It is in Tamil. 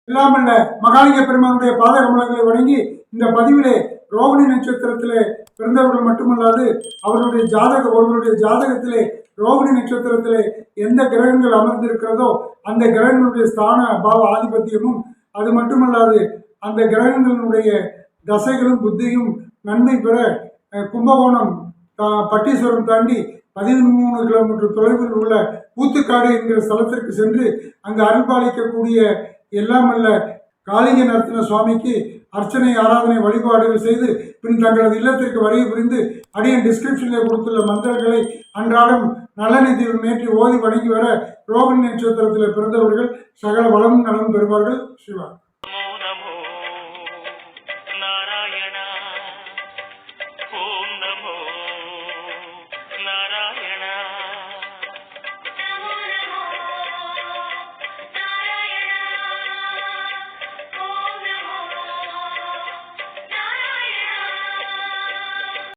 இல்லாமல்ல மகாலிங்க பெருமானுடைய பாத கமலங்களை வணங்கி இந்த பதிவிலே ரோகிணி நட்சத்திரத்திலே பிறந்தவர்கள் மட்டுமல்லாது அவருடைய ஒருவருடைய ஜாதகத்திலே ரோகிணி நட்சத்திரத்திலே எந்த கிரகங்கள் அமர்ந்திருக்கிறதோ அந்த கிரகங்களுடைய ஸ்தான பாவ ஆதிபத்தியமும், அது மட்டுமல்லாது அந்த கிரகங்களுடைய தசைகளும் புத்தியும் நன்மை பெற கும்பகோணம் பட்டீஸ்வரம் தாண்டி 13 கிலோமீட்டர் தொலைவில் உள்ள ஊத்துக்காடு என்கிற ஸ்தலத்திற்கு சென்று அங்கு அருள்பாலிக்கக்கூடிய எல்லாமல்ல காளிங்க நரசிம்ம சுவாமிக்கு அர்ச்சனை ஆராதனை வழிபாடுகள் செய்து பின் தங்களது இல்லத்திற்கு வருகை புரிந்து அடியன் டிஸ்கிரிப்ஷனில் கொடுத்துள்ள மந்திரங்களை அன்றாடம் நல்லெண்ணெய் தீபம் ஏற்றி ஓதி வணங்கி வர ரோகிணி நட்சத்திரத்தில் பிறந்தவர்கள் சகல வளமும் நலமும் பெறுவார்கள். சிவா.